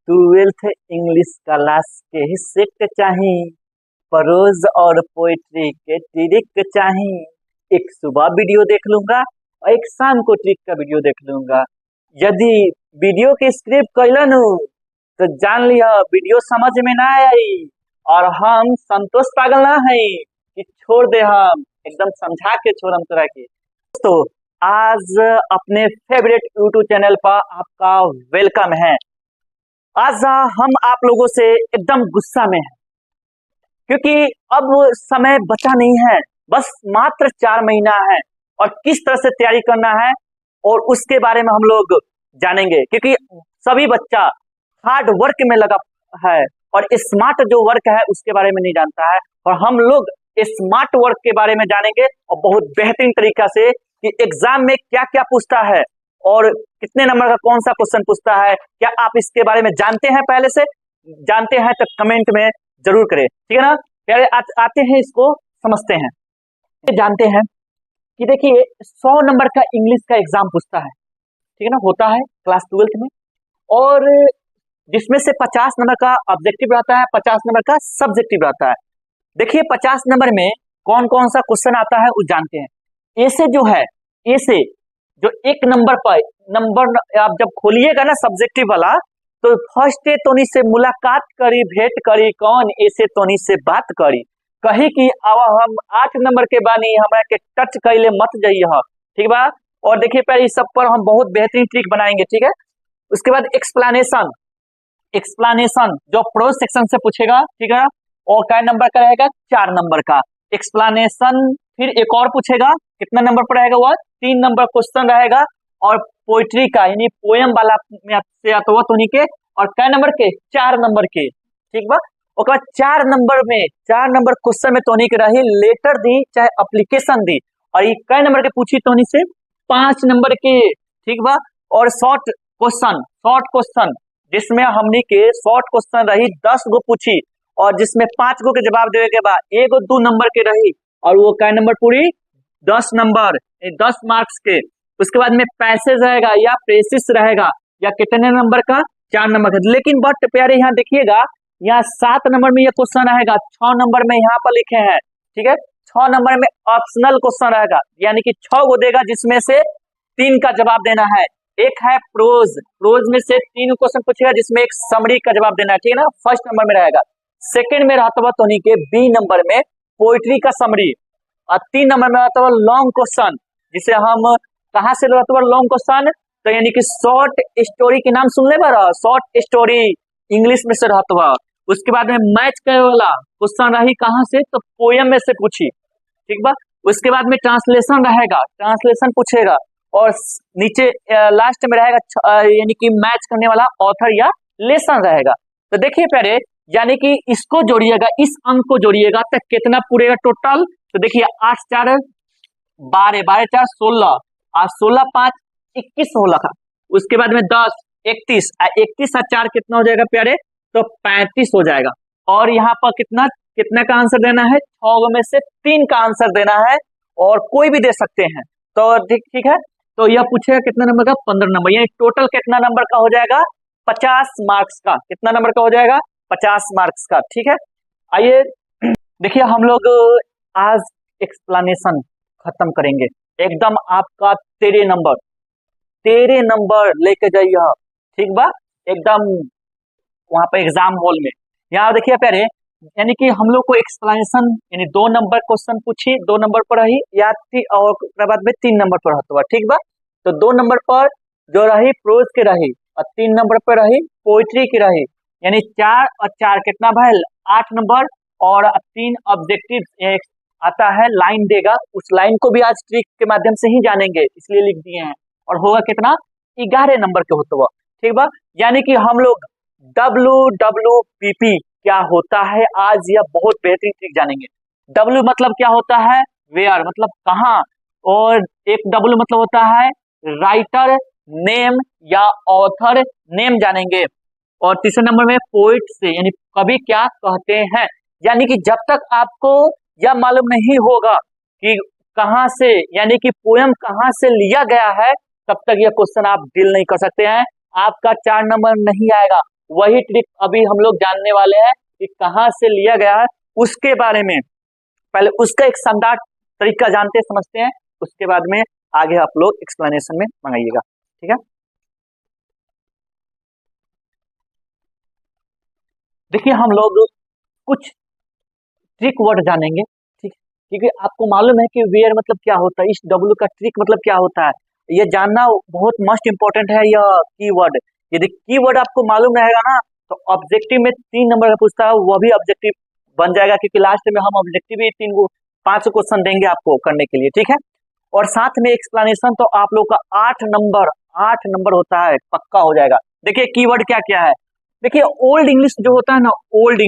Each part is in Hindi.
ट्वेल्थ इंग्लिश क्लास के हिस्से चाही, प्रोज और पोइट्री के ट्रिक चाही। एक सुबह वीडियो देख लूंगा और एक शाम को ट्रिक का वीडियो देख लूंगा। यदि वीडियो के स्क्रिप्ट कैलन तो जान लिया वीडियो समझ में ना आई और हम संतोष पागल ना है कि छोड़ दे, हम एकदम समझा के छोड़म तोरा के। तो आज अपने फेवरेट यूट्यूब चैनल पर आपका वेलकम है। आज हम आप लोगों से एकदम गुस्सा में हैं क्योंकि अब समय बचा नहीं है, बस मात्र 4 महीना है और किस तरह से तैयारी करना है और उसके बारे में हम लोग जानेंगे। क्योंकि सभी बच्चा हार्ड वर्क में लगा है और स्मार्ट जो वर्क है उसके बारे में नहीं जानता है, और हम लोग स्मार्ट वर्क के बारे में जानेंगे और बहुत बेहतरीन तरीका से कि एग्जाम में क्या क्या पूछता है और कितने नंबर का कौन सा क्वेश्चन पूछता है। क्या आप इसके बारे में जानते हैं? पहले से जानते हैं तो कमेंट में जरूर करें, ठीक है ना। पहले आते हैं, इसको समझते हैं। जानते हैं कि देखिए 100 नंबर का इंग्लिश का एग्जाम पूछता है, ठीक है ना, होता है क्लास 12th में, और जिसमें से 50 नंबर का ऑब्जेक्टिव रहता है, 50 नंबर का सब्जेक्टिव रहता है। देखिए 50 नंबर में कौन कौन सा क्वेश्चन आता है वो जानते हैं। ए से जो है, ए से जो एक नंबर पर नंबर आप जब खोलिएगा ना सब्जेक्टिव वाला, तो फर्स्ट तोनी से मुलाकात करी, भेंट करी, कौन ऐसे तोनी से बात करी, कही कि अब हम 8 नंबर के बानी हमरा के टच कैले मत जाइए, ठीक बा। और देखिए पहले इस सब पर हम बहुत बेहतरीन ट्रिक बनाएंगे, ठीक है। उसके बाद एक्सप्लेनेशन, एक्सप्लेनेशन जो प्रोज सेक्शन से पूछेगा, ठीक है, और क्या नंबर का रहेगा? 4 नंबर का एक्सप्लेनेशन। फिर एक और पूछेगा, कितना नंबर पर रहेगा? वह 3 नंबर क्वेश्चन रहेगा। और पोइट्री का यानी पोयम वाला में से आता हुआ तो के, और क्या नंबर के? 4 नंबर के, ठीक बा। उसके बाद 4 नंबर में 4 नंबर क्वेश्चन में तोनी के रही लेटर दी चाहे एप्लीकेशन दी, और ये क्या नंबर के पूछी तोनी से? 5 नंबर के, ठीक बा। और शॉर्ट क्वेश्चन जिसमें हमनी के शॉर्ट क्वेश्चन रही 10 गो पूछी, और जिसमें 5 गो के जवाब देवे के बाद 1 गो 2 नंबर के रही, और वो क्या नंबर पूरी? 10 नंबर, 10 मार्क्स के। उसके बाद में पैसेज रहेगा या प्रेसिस रहेगा, या कितने नंबर का? 4 नंबर का। लेकिन बट प्यारे यहाँ देखिएगा, यहाँ 7 नंबर में यह क्वेश्चन रहेगा, 6 नंबर में यहाँ पर लिखे हैं, ठीक है। 6 नंबर में ऑप्शनल क्वेश्चन रहेगा, यानी कि 6 गो देगा जिसमें से 3 का जवाब देना है। एक है प्रोज में से 3 क्वेश्चन पूछेगा जिसमें एक समरी का जवाब देना है, ठीक है ना, फर्स्ट नंबर में रहेगा। सेकंड में रहता हुआ तोनी के बी नंबर में पोइट्री का समरी, और 3 नंबर में रहता हुआ लॉन्ग क्वेश्चन, जिसे हम कहाँ से रहता हुआ लॉन्ग क्वेश्चन? तो यानी कि शॉर्ट स्टोरी के नाम सुन ले बारा, शॉर्ट स्टोरी इंग्लिश में से रहता हुआ। उसके बाद में मैच करे वाला क्वेश्चन रही कहाँ से? तो पोयम में से पूछी, ठीक बा। उसके बाद में ट्रांसलेशन रहेगा, ट्रांसलेशन पूछेगा, और नीचे लास्ट में रहेगा यानी कि मैच करने वाला ऑथर या लेसन रहेगा। तो देखिए पहले, यानी कि इसको जोड़िएगा, इस अंक को जोड़िएगा तो कितना पूरेगा टोटल? तो देखिए 8 4 12, 12 4 16, और 16 5 21 16 का। उसके बाद में 10 31, 31 और 4 कितना हो जाएगा प्यारे? तो 35 हो जाएगा। और यहाँ पर कितना का आंसर देना है? 6 में से 3 का आंसर देना है, और कोई भी दे सकते हैं। तो ठीक है, तो यह पूछेगा कितना नंबर का? 15 नंबर, यानी टोटल कितना नंबर का हो जाएगा? 50 मार्क्स का। कितना नंबर का हो जाएगा? 50 मार्क्स का, ठीक है। आइए देखिए, हम लोग आज एक्सप्लेनेशन खत्म करेंगे। एकदम आपका 13 नंबर लेके जाइए, ठीक बा, एकदम वहां पर एग्जाम हॉल में। यहाँ देखिए प्यारे, यानी कि हम लोग को एक्सप्लेनेशन यानी 2 नंबर क्वेश्चन पूछी, 2 नंबर पर रही, या और बाद में 3 नंबर पर रहता हुआ, ठीक बा। तो 2 नंबर पर जो रही प्रोज के रही, और 3 नंबर पर रही पोइट्री की रही, यानी 4 और 4 कितना भाई? 8 नंबर, और 3 ऑब्जेक्टिव आता है, लाइन देगा, उस लाइन को भी आज ट्रिक के माध्यम से ही जानेंगे, इसलिए लिख दिए हैं। और होगा कितना? 11 नंबर के होता हुआ, ठीक बा। यानी कि हम लोग WWPP क्या होता है आज यह बहुत बेहतरीन ट्रिक जानेंगे। W मतलब क्या होता है? वेयर मतलब कहाँ, और एक W मतलब होता है राइटर नेम या ऑथर नेम जानेंगे। और तीसरे नंबर में पोइट से यानी कवि क्या कहते हैं, यानी कि जब तक आपको यह मालूम नहीं होगा कि कहाँ से यानी कि पोयम कहाँ से लिया गया है, तब तक यह क्वेश्चन आप डील नहीं कर सकते हैं, आपका 4 नंबर नहीं आएगा। वही ट्रिक अभी हम लोग जानने वाले हैं कि कहाँ से लिया गया है उसके बारे में। पहले उसका एक शानदार तरीका जानते समझते हैं, उसके बाद में आगे आप लोग एक्सप्लेनेशन में मंगाइएगा, ठीक है। देखिए हम लोग कुछ ट्रिक वर्ड जानेंगे, ठीक है, क्योंकि आपको मालूम है कि वेयर मतलब क्या होता है, इस डब्ल्यू का ट्रिक मतलब क्या होता है, ये जानना बहुत मस्ट इंपॉर्टेंट है। यह कीवर्ड, यदि कीवर्ड आपको मालूम रहेगा ना तो ऑब्जेक्टिव में 3 नंबर का पूछता है, वह भी ऑब्जेक्टिव बन जाएगा, क्योंकि लास्ट में हम ऑब्जेक्टिव ही 5 क्वेश्चन देंगे आपको करने के लिए, ठीक है। और साथ में एक्सप्लेनेशन तो आप लोग का 8 नंबर होता है, पक्का हो जाएगा। देखिए कीवर्ड क्या क्या है, देखिए ओल्ड इंग्लिश जो होता है ना, ओल्ड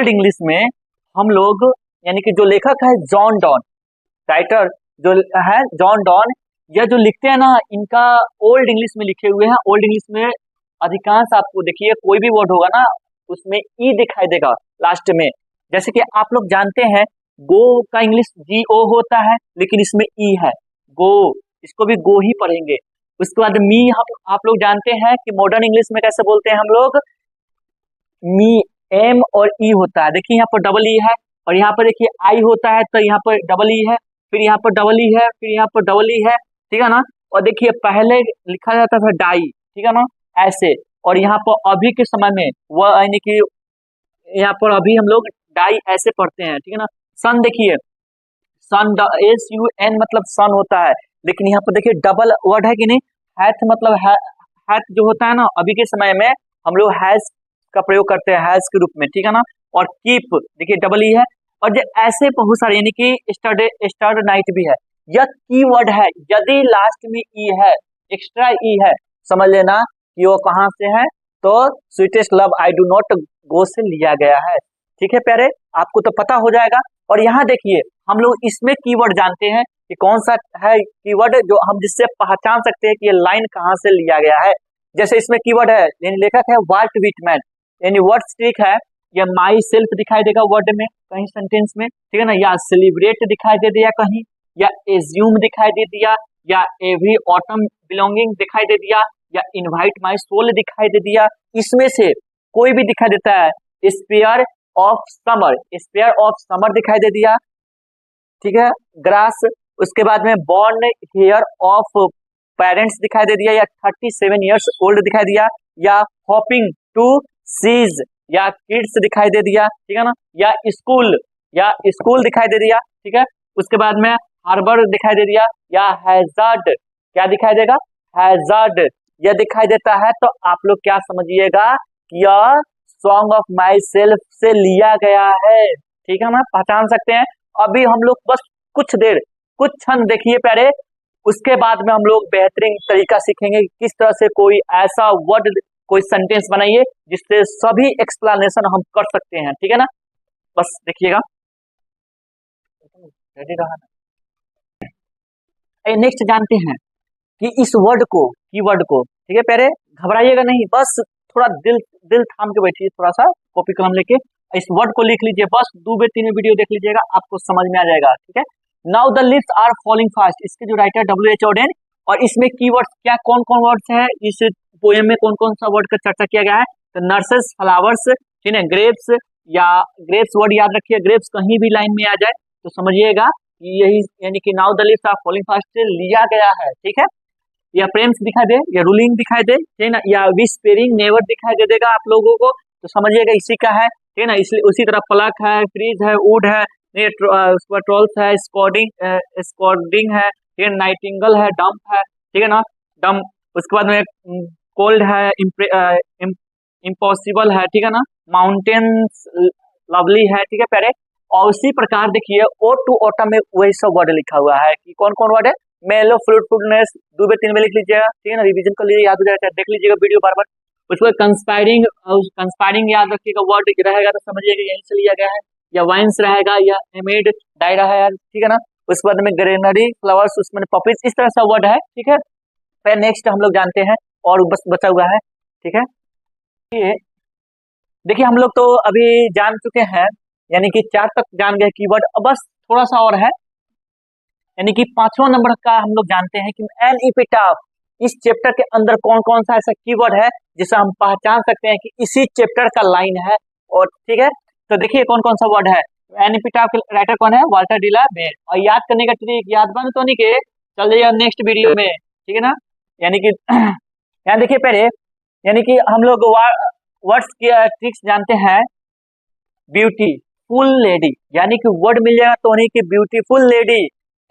इंग्लिश में हम लोग यानी कि जो लेखक है जॉन डॉन, राइटर जो है जॉन डॉन, यह जो लिखते हैं ना इनका ओल्ड इंग्लिश में लिखे हुए हैं। ओल्ड इंग्लिश में अधिकांश आपको देखिए कोई भी वर्ड होगा ना उसमें ई दिखाई देगा लास्ट में। जैसे कि आप लोग जानते हैं गो का इंग्लिश GO होता है, लेकिन इसमें ई है, गो, इसको भी गो ही पढ़ेंगे। उसके बाद मी, हम आप लोग जानते हैं कि मॉडर्न इंग्लिश में कैसे बोलते हैं हम लोग, मी, एम और ई होता है। देखिए यहाँ पर डबल ई है, और यहाँ पर देखिए आई होता है तो यहाँ पर डबल ई है, फिर यहाँ पर डबल ई है, फिर यहाँ पर डबल ई है, ठीक है ना। और देखिए पहले लिखा जाता था डाई, ठीक है ना, ऐसे, और यहाँ पर अभी के समय में वह यानी कि यहाँ पर अभी हम लोग डाई ऐसे पढ़ते हैं, ठीक है ना। सन, देखिए सन, SUN मतलब सन होता है, लेकिन यहाँ पर देखिए डबल वर्ड है कि नहीं, हैथ मतलब हैथ जो होता है ना अभी के समय में हम लोग हैज का प्रयोग करते हैं, हैज के रूप में, ठीक है ना। और कीप देखिए डबल ई है, और जो ऐसे बहुत सारे यानी कि स्टडे, स्टड, नाइट भी है, यह कीवर्ड है। यदि लास्ट में ई है, एक्स्ट्रा ई है, समझ लेना कि वो कहाँ से है, तो sweetest love I do not go से लिया गया है, ठीक है प्यारे, आपको तो पता हो जाएगा। और यहाँ देखिए हम लोग इसमें कीवर्ड जानते हैं कि कौन सा है कीवर्ड जो हम जिससे पहचान सकते हैं कि ये लाइन कहाँ से लिया गया है। जैसे इसमें कीवर्ड है, यानी लेखक है वाल्ट विटमैन, यानी वर्ड स्टिक है, या माई सेल्फ दिखाई देगा वर्ड में कहीं सेंटेंस में, ठीक है ना, या सेलिब्रेट दिखाई दे दिया कहीं, या एज्यूम दिखाई दे दिया, या एवरी ऑटम बिलोंगिंग दिखाई दे दिया, या इनवाइट माई सोल दिखाई दे दिया। इसमें से कोई भी दिखाई देता है, sphere of summer, sphere of summer दिखाई दे दिया, ठीक है, ग्रास। उसके बाद में बॉर्न हेयर ऑफ पेरेंट्स दिखाई दे दिया, या 37 ईयर्स ओल्ड दिखाई दिया, या हॉपिंग टू सीज, या किड्स दिखाई दे दिया, ठीक है ना, या स्कूल दिखाई दे दिया, ठीक है। उसके बाद में हार्बर दिखाई दे दिया, या हैजार्ड, क्या दिखाई देगा, हैजार्ड, यह दिखाई देता है, तो आप लोग क्या समझिएगा कि यह सॉन्ग ऑफ माई सेल्फ से लिया गया है, ठीक है ना, पहचान सकते हैं। अभी हम लोग बस कुछ क्षण देखिए प्यारे, उसके बाद में हम लोग बेहतरीन तरीका सीखेंगे कि किस तरह से कोई ऐसा वर्ड, कोई सेंटेंस बनाइए जिससे सभी एक्सप्लेनेशन हम कर सकते हैं, ठीक है ना, बस देखिएगा। रेडी रहा ना। नेक्स्ट जानते हैं कि इस वर्ड को, कीवर्ड को, ठीक है प्यारे, घबराइएगा नहीं, बस थोड़ा दिल थाम के बैठिए, थोड़ा सा कॉपी कलम लेके इस वर्ड को लिख लीजिए, बस 2-3 वीडियो देख लीजिएगा, आपको समझ में आ जाएगा, ठीक है। Now the leaves are falling fast, इसके जो राइटर WH ऑडेन, और इसमें कीवर्ड्स क्या कौन कौन वर्ड्स है, इस पोएम में कौन कौन सा वर्ड का चर्चा किया गया है, तो नर्सेस, फ्लावर्स, ठीक है, ग्रेप्स, या ग्रेप्स वर्ड याद रखिए, ग्रेप्स कहीं भी लाइन में आ जाए तो समझिएगा कि यही यानी कि now the leaves are falling fast से लिया गया है, ठीक है। या प्रेम्स दिखाई दे, या रूलिंग दिखाई दे, ठीक है ना, या विस्पेरिंग नेवर दिखाई दे देगा आप लोगों को, तो समझिएगा इसी का है, ठीक है ना। इसलिए उसी तरह प्लक है, फ्रीज है, वुड है, उसके बाद ट्रोल्स है, स्कॉर्डिंग है, ठीक है, नाइटिंगल है, डंप है, ठीक है ना, डंप। उसके बाद में कोल्ड है, इम्पॉसिबल है, ठीक है ना, माउंटेन्स लवली है, ठीक है प्यारे। और उसी प्रकार देखिए ओ टू ऑटम में वही सब वर्ड लिखा हुआ है कि कौन कौन वर्ड है, मेलो फ्रूटफुलनेस 2-3 में लिख लीजिएगा, ठीक है ना, रिवीजन कर लीजिए, याद हो जाएगा, देख लीजिएगा वीडियो बार बार। उसके बाद कंस्पायरिंग याद रखिएगा, वर्ड रहेगा तो समझिएगा यहीं से लिया गया है, या वाइन्स रहेगा, या एमेड डायरा है, ठीक है ना। उसके बाद में ग्रेनरी, फ्लावर्स, उसमें पपीज, इस तरह से वर्ड है, ठीक है। फिर नेक्स्ट हम लोग जानते हैं और बस बचा हुआ है, ठीक है। ये देखिए हम लोग तो अभी जान चुके हैं, यानी कि 4 तक जान गए कीवर्ड, अब बस थोड़ा सा और है, यानी कि 5वां नंबर का हम लोग जानते हैं कि एन इपिटाफ, इस चैप्टर के अंदर कौन कौन सा ऐसा कीवर्ड है जिसे हम पहचान सकते हैं कि इसी चैप्टर का लाइन है। और ठीक है, तो देखिए कौन कौन सा वर्ड है। एपिटाफ के राइटर कौन है? Walter de la Mare. और याद करने का ट्रिक, याद बन तो नहीं के चल जाइए नेक्स्ट वीडियो में, ठीक है ना। यानी कि यहाँ देखिए पहले, यानी कि हम लोग वर्ड्स की ट्रिक्स जानते हैं। ब्यूटीफुल लेडी, यानी कि वर्ड मिल जाएगा तो उन्हीं की ब्यूटीफुल लेडी,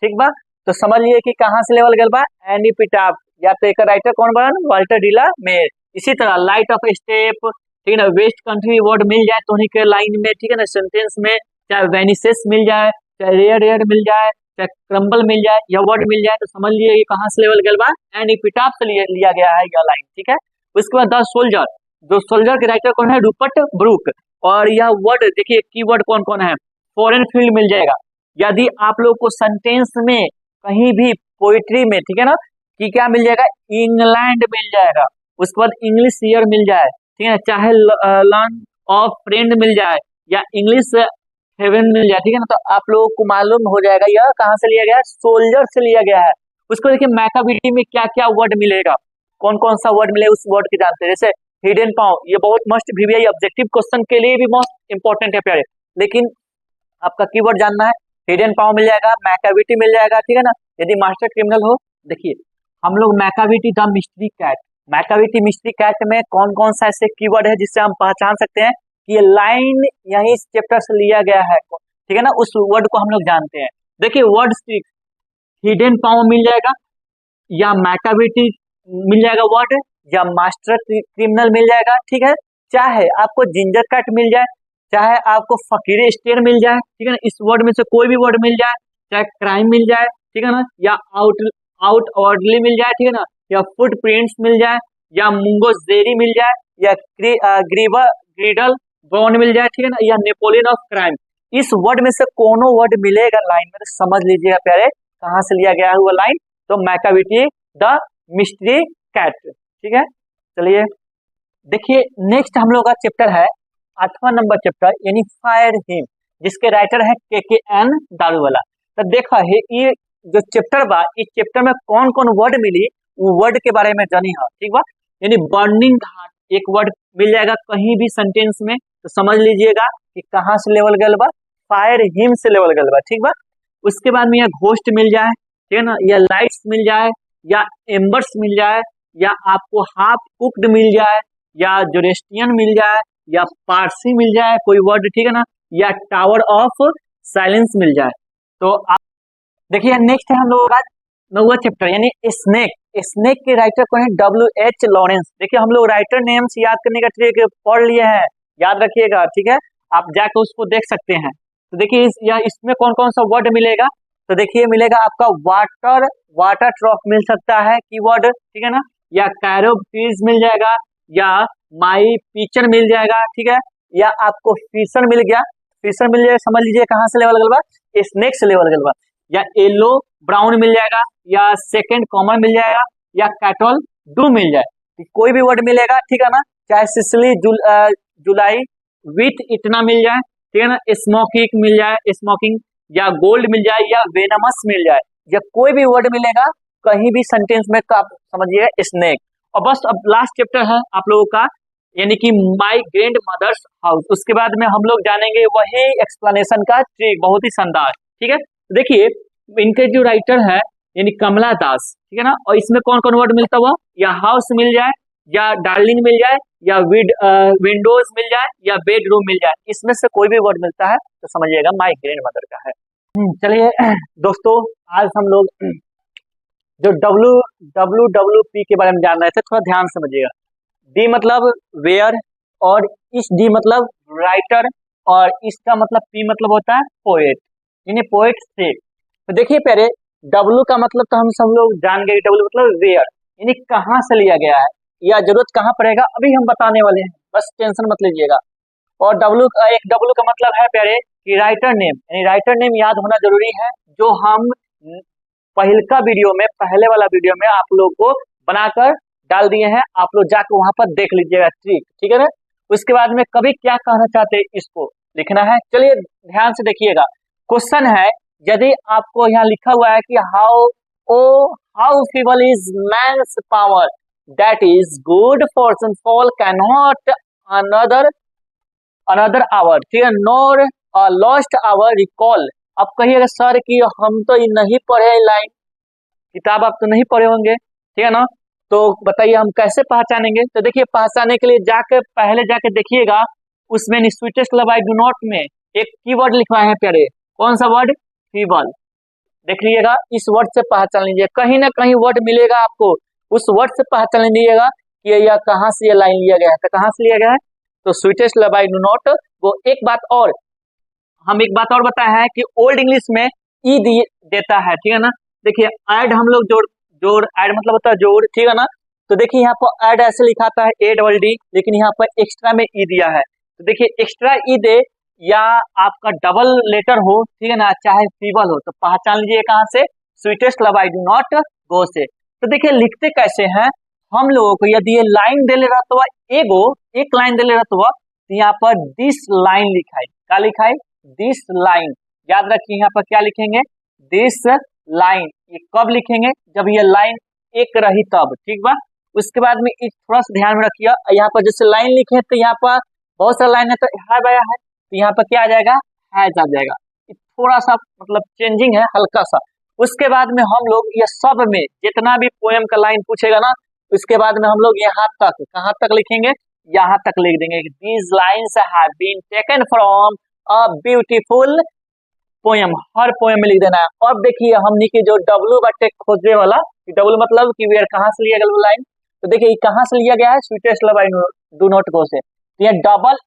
ठीक बा। तो समझ लिए कि कहाँ से लेवल गल बा, एपिटाफ, या तो एक राइटर कौन बा? Walter de la Mare. इसी तरह लाइट ऑफ स्टेप, ठीक है ना, वेस्ट कंट्री वर्ड मिल जाए तो उन्हीं के लाइन में, ठीक है ना, सेंटेंस में, चाहे वेनिसेस मिल जाए, चाहे रेयर रेयर मिल जाए, चाहे क्रम्बल मिल जाए, या वर्ड मिल जाए, तो समझ लिए कि कहाँ से लेवल गल बा, एपिटाफ से लिया गया है यह लाइन, ठीक है। उसके बाद द सोल्जर, जो सोल्जर के राइटर कौन है? Rupert Brooke. और यह वर्ड देखिए कीवर्ड कौन कौन है? फॉरेन फील्ड मिल जाएगा। यदि आप लोग को सेंटेंस में कहीं भी पोइट्री में, ठीक है ना, कि क्या मिल जाएगा? इंग्लैंड मिल जाएगा। उसके बाद इंग्लिश ईयर मिल जाए, ठीक है, चाहे लर्न ऑफ फ्रेंड मिल जाए, या इंग्लिश हेवन मिल जाए, ठीक है ना, तो आप लोगों को मालूम हो जाएगा यह कहाँ से लिया गया है, सोल्जर से लिया गया है। उसको देखिए मैकाबिटी में क्या क्या वर्ड मिलेगा, कौन कौन सा वर्ड मिले उस वर्ड के जानते हैं। जैसे हिडन पाव, ये बहुत मस्ट VVI ऑब्जेक्टिव क्वेश्चन के लिए भी मोस्ट इंपॉर्टेंट है प्यारे, लेकिन आपका कीवर्ड जानना है। हिडन पाव मिल जाएगा, मैकाविटी मिल जाएगा, ठीक है ना। यदि मास्टर क्रिमिनल हो, देखिए हम लोग Macavity the mystery cat, Macavity mystery cat में कौन कौन सा ऐसे कीवर्ड है जिससे हम पहचान सकते हैं कि ये लाइन यही इस चैप्टर से लिया गया है, ठीक है ना, उस वर्ड को हम लोग जानते हैं। देखिए वर्ड स्टिक, हिडन पाव मिल जाएगा, या मैकाविटी मिल जाएगा वर्ड, या मास्टर क्रिमिनल मिल जाएगा, ठीक है। चाहे आपको जिंजर कट मिल जाए, चाहे आपको फकीर स्टेयर मिल जाए, ठीक है ना, इस वर्ड में से कोई भी वर्ड मिल जाए, चाहे क्राइम मिल जाए, ठीक है ना, या आउटवर्डली मिल जाए, ठीक है ना, या फुटप्रिंट्स मिल जाए, या मुंगोजेरी मिल जाए, या ग्रीडल ब्राउन मिल जाए, ठीक है ना, या नेपोलियन ऑफ क्राइम, इस वर्ड में से कोनो वर्ड मिलेगा लाइन में, तो समझ लीजिएगा प्यारे कहाँ से लिया गया है वो लाइन। तो मैकाविटी द मिस्ट्री कैट, ठीक है। चलिए देखिए नेक्स्ट हम लोग का चैप्टर है 8वां नंबर चैप्टर, यानी फायर हिम, जिसके राइटर है KKN दारूवाला। तो देखा है ये जो चैप्टर बा, इस चैप्टर में कौन कौन वर्ड मिली वो वर्ड के बारे में जानी है, ठीक बा। यानी बर्निंग हार्ट एक वर्ड मिल जाएगा कहीं भी सेंटेंस में, तो समझ लीजिएगा कि कहाँ से लेवल गल बा, फायर हिम से लेवल गल बा, ठीक बा। उसके बाद में यह घोस्ट मिल जाए, ठीक है ना, या लाइट्स मिल जाए, या एम्बर्स मिल जाए, या आपको हाफ कुक्ड मिल जाए, या जोरेस्टियन मिल जाए, या पारसी मिल जाए कोई वर्ड, ठीक है ना, या टावर ऑफ साइलेंस मिल जाए। तो आप देखिए नेक्स्ट है हम लोगों का 9वां चैप्टर, यानी स्नेक। स्नेक के राइटर कौन है? WH Lawrence. देखिए हम लोग राइटर नेम्स याद करने का ट्रिक पढ़ लिए हैं, याद रखिएगा, ठीक है, आप जाकर उसको देख सकते हैं। तो देखिए इसमें कौन कौन सा वर्ड मिलेगा, तो देखिए मिलेगा आपका वाटर ट्रॉफ मिल सकता है कीवर्ड, ठीक है ना, या कैरोपीज मिल जाएगा, या माई पिचर मिल जाएगा, ठीक है, या आपको फिशर मिल गया, फिशर मिल जाएगा, समझ लीजिए कहाँ से लेवल गलबा, स्नेक से लेवल गलबा, या येलो ब्राउन मिल जाएगा, या सेकंड कॉमन मिल जाएगा, या कैटल डू मिल जाए, कोई भी वर्ड मिलेगा, ठीक है ना। चाहे सिसली जुलाई विथ इतना मिल जाए, ठीक है ना, स्मोकिंग मिल जाए, स्मोकिंग, या गोल्ड मिल जाए, या वेनमस मिल जाए, या कोई भी वर्ड मिलेगा कहीं भी सेंटेंस में, तो आप समझिए स्नेक। और बस अब लास्ट चैप्टर है आप लोगों का, यानी कि माय ग्रैंड मदर्स हाउस। उसके बाद में हम लोग जानेंगे वही एक्सप्लेनेशन का ट्रिक, बहुत ही शानदार, ठीक है। तो देखिए इनके जो राइटर है यानी कमला दास, ठीक है ना, और इसमें कौन कौन वर्ड मिलता हुआ, या हाउस मिल जाए, या डार्लिंग मिल जाए, या विंडोज मिल जाए, या बेडरूम मिल जाए, इसमें से कोई भी वर्ड मिलता है तो समझिएगा माय ग्रैंड मदर का है। चलिए दोस्तों, आज हम लोग जो WWP के बारे में जान रहे थे, थोड़ा ध्यान समझिएगा। D मतलब वेयर, और इस D मतलब राइटर, और इसका मतलब P मतलब होता है पोएट, यानी पोएट से। तो देखिए पहले W का मतलब तो हम सब लोग जान गए, W मतलब वेयर, यानी कहाँ से लिया गया है या जरूरत कहाँ पड़ेगा अभी हम बताने वाले हैं, बस टेंशन मत लीजिएगा। और एक W का मतलब है प्यारे कि राइटर नेम, यानी राइटर नेम याद होना जरूरी है, जो हम पहले वाला वीडियो में आप लोग को बनाकर डाल दिए हैं, आप लोग जाकर वहां पर देख लीजिएगा ट्रिक, ठीक है ना। उसके बाद में कभी क्या कहना चाहते हैं इसको लिखना है। चलिए ध्यान से देखिएगा, क्वेश्चन है, यदि आपको यहाँ लिखा हुआ है कि how feeble is man's power, that is good fortune fall cannot another another hour, ठीक है, नोर लॉस्ट आवर रिकॉल। अब कहिएगा सर कि हम तो ये नहीं पढ़े लाइन, किताब आप तो नहीं पढ़े होंगे, ठीक है ना, तो बताइए हम कैसे पहचानेंगे। तो देखिए पहचानने के लिए जाके पहले जाके देखिएगा उसमें sweetest love I do not में एक कीवर्ड लिखवाए हैं प्यारे, कौन सा वर्ड, फीबल, देख लीजिएगा, इस वर्ड से पहचान लीजिए, कहीं ना कहीं वर्ड मिलेगा आपको, उस वर्ड से पहचान लीजिएगा कि यह कहाँ से ये लाइन लिया गया है, तो कहाँ से लिया गया है, तो sweetest love I do not. वो एक बात और, हम एक बात और बताया है कि ओल्ड इंग्लिश में ई देता है, ठीक है ना, देखिए ऐड हम लोग जोड़ जोड़ ऐड मतलब होता है जोड़, ठीक है ना, तो देखिए यहाँ पर ऐड ऐसे लिखाता है ए डबल डी, लेकिन यहाँ पर एक्स्ट्रा में ई दिया है, तो देखिए एक्स्ट्रा ई दे या आपका डबल लेटर हो, ठीक है ना, चाहे फीबल हो, तो पहचान लीजिए कहाँ से, sweetest love I do not go से। तो देखिए लिखते कैसे हैं हम लोगों को, यदि ये लाइन दे ले रहा तो एगो एक लाइन दे ले रहा तो यहाँ पर दिस लाइन लिखा है, क्या लिखा है, दिस लाइन, याद रखिए यहाँ पर क्या लिखेंगे, दिस लाइन, ये कब लिखेंगे, जब ये लाइन एक रही तब, ठीक बा। उसके बाद में थोड़ा सा ध्यान में रखिए, यहाँ पर जैसे लाइन लिखे तो यहाँ पर बहुत सारा लाइन है तो हैव आया है, तो यहाँ पर क्या आ जाएगा, हैज आ जाएगा, थोड़ा सा मतलब चेंजिंग है हल्का सा। उसके बाद में हम लोग ये सब में जितना भी पोएम का लाइन पूछेगा ना, उसके बाद में हम लोग यहाँ तक, कहाँ तक लिखेंगे, यहाँ तक लिख देंगे, these lines have been taken from a beautiful poem, हर पोएम में लिख देना है। अब देखिए हमने की जो डब्लू बटे खोजे वाला, डब्लू मतलब कि वेयर कहाँ से लिया गया लाइन, तो देखिए कहाँ से लिया गया है, sweetest love I do not go से, तो ये डबल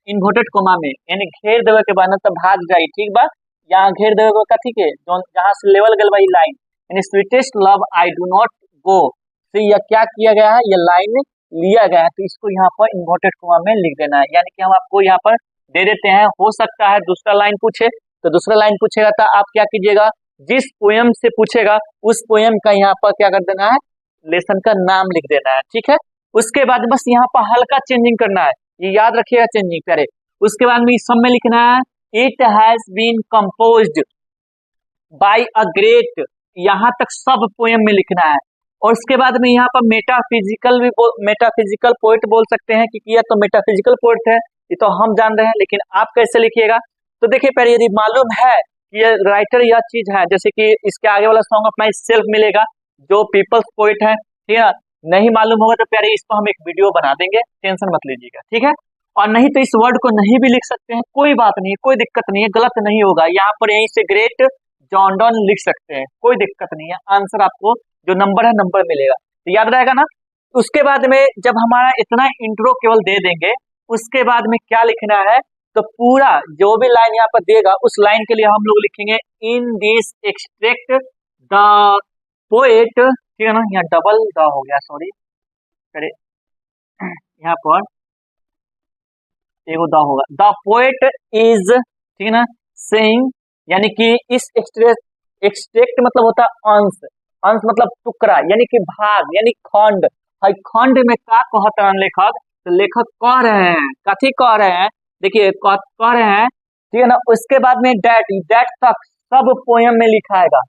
इन्वर्टेड कोमा में, यानी घेर देवे के बाद तो भाग जाए, ठीक बा, यहाँ घेर देवे का ठीक है, जहाँ से लेवल गल वही लाइन, यानी sweetest love I do not go, तो यह क्या किया गया है, यह लाइन लिया गया है, तो इसको यहाँ पर इन्वर्टेड कोमा में लिख देना है, यानी कि हम आपको यहाँ पर दे देते हैं, हो सकता है दूसरा लाइन पूछे, तो दूसरा लाइन पूछेगा तो आप क्या कीजिएगा, जिस पोएम से पूछेगा उस पोएम का यहाँ पर क्या कर देना है, लेसन का नाम लिख देना है, ठीक है। उसके बाद बस यहाँ पर हल्का चेंजिंग करना है, ये याद रखिएगा चेंजिंग प्यारे। उसके बाद में इस सब में लिखना है it has been composed by a great, यहाँ तक सब पोएम में लिखना है। और उसके बाद में यहाँ पर मेटाफिजिकल पोएट बोल सकते हैं, क्योंकि यह तो मेटाफिजिकल पोएट है, ये तो हम जान रहे हैं, लेकिन आप कैसे लिखिएगा, तो देखिए पहले यदि मालूम है कि ये राइटर यह चीज है, जैसे कि इसके आगे वाला सॉन्ग ऑफ माई सेल्फ मिलेगा जो पीपल्स पोएट है, ठीक है, नहीं मालूम होगा तो प्यारे इस पर हम एक वीडियो बना देंगे, टेंशन मत लीजिएगा, ठीक है। और नहीं तो इस वर्ड को नहीं भी लिख सकते हैं, कोई बात नहीं, कोई दिक्कत नहीं है, गलत नहीं होगा, यहाँ पर यहीं से ग्रेट जॉन डॉन लिख सकते हैं, कोई दिक्कत नहीं है, आंसर आपको जो नंबर है नंबर मिलेगा, तो याद रहेगा ना। उसके बाद में जब हमारा इतना इंट्रो केवल दे देंगे, उसके बाद में क्या लिखना है, तो पूरा जो भी लाइन यहाँ पर देगा उस लाइन के लिए हम लोग लिखेंगे in this extract the poet, ठीक है ना, यहाँ डबल द हो गया, सॉरी, अरे यहाँ पर एगो द होगा, द पोएट इज, ठीक है ना, सेइंग, यानी कि इस एक्सट्रैक्ट मतलब होता है अंश, अंश मतलब टुकड़ा, यानी कि भाग, यानी खंड, खंड में क्या कहता है लेखक, तो लेखक कह रहे हैं, कथी कह रहे हैं, देखिए कह रहे हैं, ठीक है ना। उसके बाद में डेट तक सब पोएम में लिखाएगा,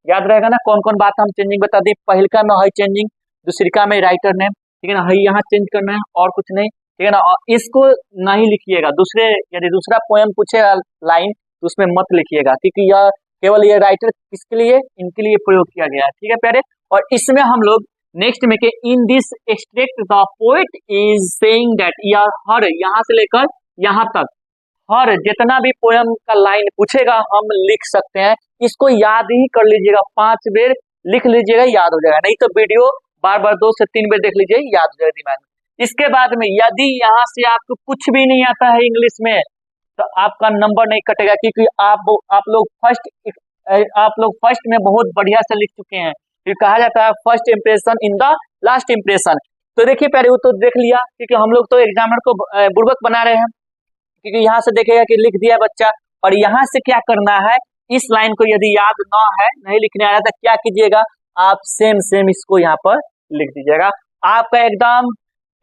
याद रहेगा ना, कौन कौन बात हम चेंजिंग बता दी, पहलका में है चेंजिंग, दूसरिका में राइटर नेम, ठीक है ना, है यहाँ चेंज करना है और कुछ नहीं, ठीक है ना, और इसको नहीं लिखिएगा, दूसरे यदि दूसरा पोएम पूछेगा लाइन तो उसमें मत लिखिएगा, क्योंकि यह केवल ये राइटर किसके लिए, इनके लिए प्रयोग किया गया है, ठीक है प्यारे। और इसमें हम लोग नेक्स्ट में के in this extract the poet is saying that, या हर यहाँ से लेकर यहाँ तक हर जितना भी पोएम का लाइन पूछेगा हम लिख सकते हैं, इसको याद ही कर लीजिएगा, 5 बेर लिख लीजिएगा, याद हो जाएगा, नहीं तो वीडियो बार बार 2 से 3 बेर देख लीजिए, याद हो जाएगा दिमाग में। इसके बाद में यदि यहाँ से आपको कुछ भी नहीं आता है इंग्लिश में, तो आपका नंबर नहीं कटेगा, क्योंकि आप लोग फर्स्ट में बहुत बढ़िया से लिख चुके हैं, फिर कहा जाता है first impression in the last impression. तो देखिए पहले वो तो देख लिया, क्योंकि हम लोग तो एग्जामिनर को बुर्बक बना रहे हैं, क्योंकि यहाँ से देखेगा कि लिख दिया बच्चा, और यहाँ से क्या करना है, इस लाइन को यदि याद ना है, नहीं लिखने आ रहा, तो क्या कीजिएगा, आप सेम इसको यहाँ पर लिख दीजिएगा, आपका एकदम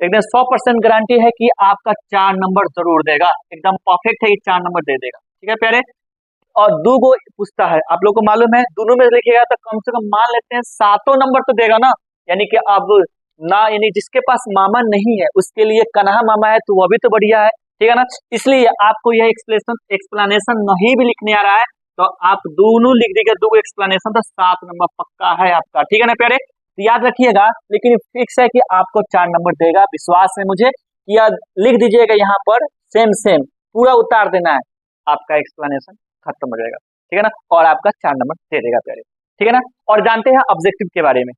100% गारंटी है कि आपका 4 नंबर जरूर देगा, एकदम परफेक्ट है, 4 नंबर दे देगा, ठीक है प्यारे। और दो गो पूछता है, आप लोग को मालूम है, दोनों में लिखिएगा तो कम से कम मान लेते हैं 7 नंबर तो देगा ना। यानी कि अब ना, यानी जिसके पास मामा नहीं है उसके लिए कन्हा मामा है, तो वह भी तो बढ़िया है, ठीक है ना। इसलिए आपको यह एक्सप्लेनेशन नहीं भी लिखने आ रहा है तो आप दोनों लिख दीजिएगा, दो एक्सप्लेनेशन, तो 7 नंबर पक्का है आपका, ठीक है ना प्यारे। तो याद रखिएगा, लेकिन फिक्स है कि आपको 4 नंबर देगा, विश्वास है मुझे। या लिख दीजिएगा यहाँ पर सेम सेम, पूरा उतार देना है, आपका एक्सप्लेनेशन खत्म हो जाएगा, ठीक है ना, और आपका 4 नंबर दे देगा प्यारे, ठीक है ना। और जानते हैं ऑब्जेक्टिव के बारे में।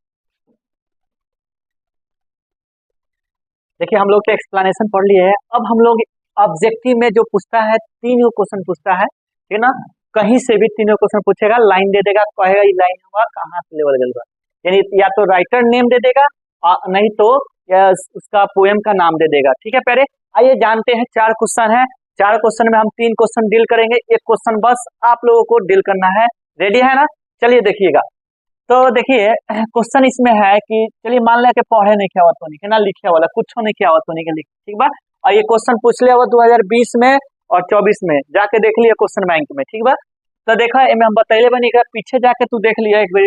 देखिए हम लोग तो एक्सप्लेनेशन पढ़ लिए है, अब हम लोग ऑब्जेक्टिव में जो पूछता है 3 क्वेश्चन पूछता है, ठीक है ना। कहीं से भी 3 क्वेश्चन पूछेगा, लाइन दे देगा, कहेगा ये लाइन हुआ कहाँ से लेवल गल बा, यानी या तो राइटर नेम दे देगा, नहीं तो या उसका पोएम का नाम दे देगा, ठीक है प्यारे। आइए जानते हैं, 4 क्वेश्चन है, 4 क्वेश्चन में हम 3 क्वेश्चन डील करेंगे, एक क्वेश्चन बस आप लोगों को डील करना है, रेडी है ना। चलिए देखिएगा, तो देखिए क्वेश्चन इसमें है कि चलिए मान लिया कि पढ़े नहीं क्या होने के ना, लिखे वाला कुछ नहीं क्या होने के लिखे, ठीक बा। और ये क्वेश्चन पूछ लिया हुआ 2020 में और 24 में, जाके देख लिया क्वेश्चन बैंक में, ठीक बा। तो देखा इनमें हम बतैले बनी, पीछे जाके तू देख लिया एक बार,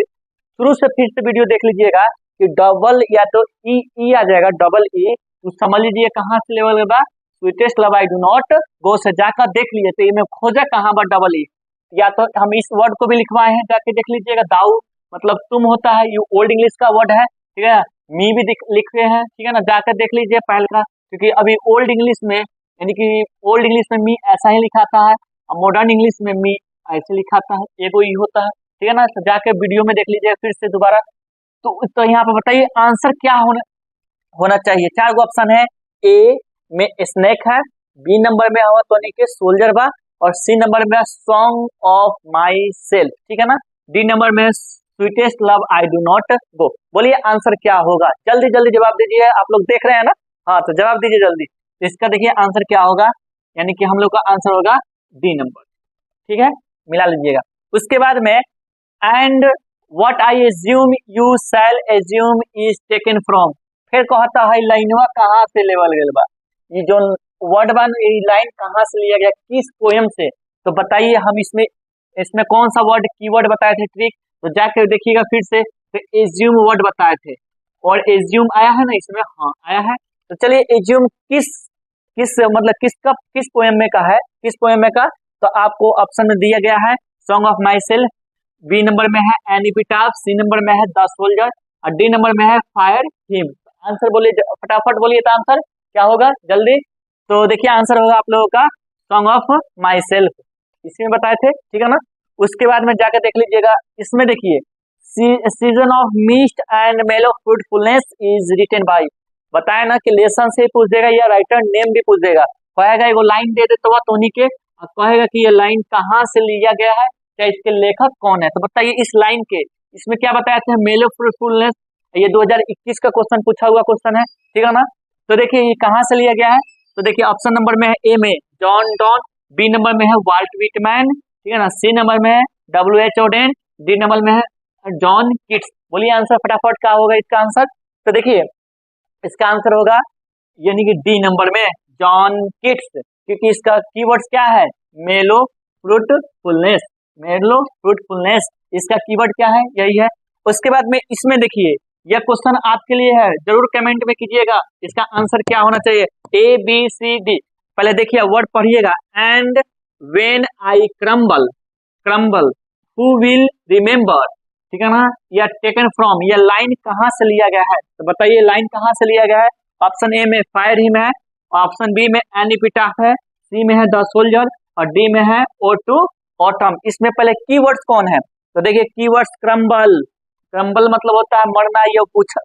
शुरू से फिर से वीडियो देख लीजिएगा कि डबल या तो ई आ जाएगा, डबल ई, तो समझ लीजिए कहाँ से लेवल बा, sweetest love I do not go से जाकर देख लीजिए, तो इनमें खोजा कहाँ बा डबल ई, या तो हम इस वर्ड को भी लिखवाए हैं, जाके देख लीजिएगा, दाऊ मतलब तुम होता है, ये ओल्ड इंग्लिश का वर्ड है, ठीक है। मी भी लिख रहे हैं, ठीक है ना, जाकर देख लीजिए पहल का, क्योंकि अभी ओल्ड इंग्लिश में, यानी कि ओल्ड इंग्लिश में मी ऐसा ही लिखाता है और मॉडर्न इंग्लिश में मी ऐसे लिखाता है, एगो ई होता है, ठीक है ना। तो जाके वीडियो में देख लीजिए फिर से दोबारा। तो यहाँ पे बताइए आंसर क्या होना चाहिए। 4 गो ऑप्शन है, ए में स्नेक है, बी नंबर में हवा तो के सोल्जर बा, और सी नंबर में सॉन्ग ऑफ माई सेल्फ, ठीक है ना, डी नंबर में sweetest love I do not go. बोलिए आंसर क्या होगा, जल्दी जल्दी जवाब दीजिए, आप लोग देख रहे हैं ना, हाँ तो जवाब दीजिए जल्दी। इसका देखिए आंसर क्या होगा, यानी कि हम लोग का आंसर होगा डी नंबर, ठीक है, मिला लीजिएगा। उसके बाद में and what I assume you shall assume is taken from, फिर कहता है लाइनवा कहाँ से लेवल गल बा, ये जो वर्ड बन ये लाइन कहाँ से लिया गया, किस पोएम से, तो बताइए हम इसमें कौन सा वर्ड कीवर्ड बताए थे ट्रिक, तो जाकर देखिएगा फिर से, तो एज्यूम वर्ड बताए थे, और एज्यूम आया है ना इसमें, हाँ आया है। तो चलिए एज्यूम किस मतलब किस पोएम में का है, किस पोएम में का, तो आपको ऑप्शन में दिया गया है song of myself, B number में है एन एपिटाफ, सी नंबर में है द सोल्जर, और डी नंबर में है फायर हिम। आंसर बोलिए फटाफट बोलिए, तो आंसर क्या होगा जल्दी। तो देखिए आंसर होगा आप लोगों का सॉन्ग ऑफ माई सेल्फ, इसी में बताए थे, ठीक है ना। उसके बाद में जाकर देख लीजिएगा, इसमें देखिए सीजन ऑफ मिस्ट एंड मेलो फ्रूटफुलनेस इज रिटन बाय, बताया ना कि लेसन से पूछ देगा या राइटर नेम भी पूछ देगा, कहेगा एगो लाइन दे देता हुआ तोनी के, और कहेगा कि ये लाइन कहाँ से लिया गया है, क्या इसके लेखक कौन है, तो बताइए इस लाइन के, इसमें क्या बताया था, मेलो फ्रूटफुलनेस, ये 2021 का क्वेश्चन पूछा हुआ क्वेश्चन है, ठीक है ना। तो देखिए ये कहाँ से लिया गया है, तो देखिए ऑप्शन नंबर में है ए में जॉन डॉन, बी नंबर में है वाल्ट विटमैन, ठीक है ना, सी नंबर में है W.H. ऑडेन, डी नंबर में है जॉन किट्स। बोलिए आंसर फटाफट क्या होगा इसका आंसर, तो देखिए इसका आंसर होगा यानी कि डी नंबर में जॉन किट्स, क्योंकि इसका कीवर्ड्स क्या है, मेलो फ्रूटफुलनेस, मेलो फ्रूटफुलनेस इसका कीवर्ड क्या है, यही है। उसके बाद में इसमें देखिए यह क्वेश्चन आपके लिए है, जरूर कमेंट में कीजिएगा इसका आंसर क्या होना चाहिए, ए बी सी डी। पहले देखिए वर्ड पढ़िएगा, and when I crumble who will remember, ठीक है ना, या टेकन फ्रॉम, यह लाइन कहाँ से लिया गया है, तो बताइए लाइन कहाँ से लिया गया है। ऑप्शन ए में फायर हिम है, ऑप्शन बी में एन एपिटाफ है, सी में है द सोल्जर, और डी में है ओ टू ऑटम। इसमें पहले कीवर्ड्स कौन है, तो देखिए कीवर्ड्स क्रम्बल मतलब होता है मरना, ये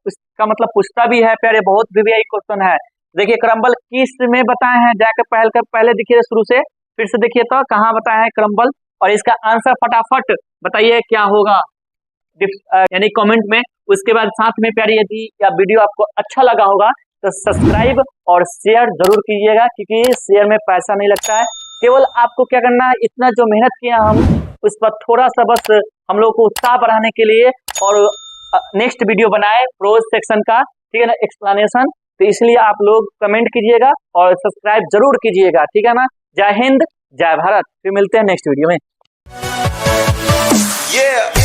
इसका मतलब पूछता भी है प्यारे, बहुत भी यही क्वेश्चन है। देखिए क्रम्बल किस में बताए हैं, जाकर पहले देखिए शुरू से, फिर से देखिए तो कहाँ बताया है क्रम्बल, और इसका आंसर फटाफट बताइए क्या होगा यानी कमेंट में। उसके बाद साथ में प्यारे यदि या वीडियो आपको अच्छा लगा होगा तो सब्सक्राइब और शेयर जरूर कीजिएगा, क्योंकि शेयर में पैसा नहीं लगता है, केवल आपको क्या करना है, इतना जो मेहनत किया हम उस पर थोड़ा सा बस हम लोग को उत्साह बढ़ाने के लिए, और नेक्स्ट वीडियो बनाए प्रोज सेक्शन का, ठीक है ना, एक्सप्लेनेशन, तो इसलिए आप लोग कमेंट कीजिएगा और सब्सक्राइब जरूर कीजिएगा, ठीक है ना। जय हिंद जय भारत, फिर मिलते हैं नेक्स्ट वीडियो में। Yeah.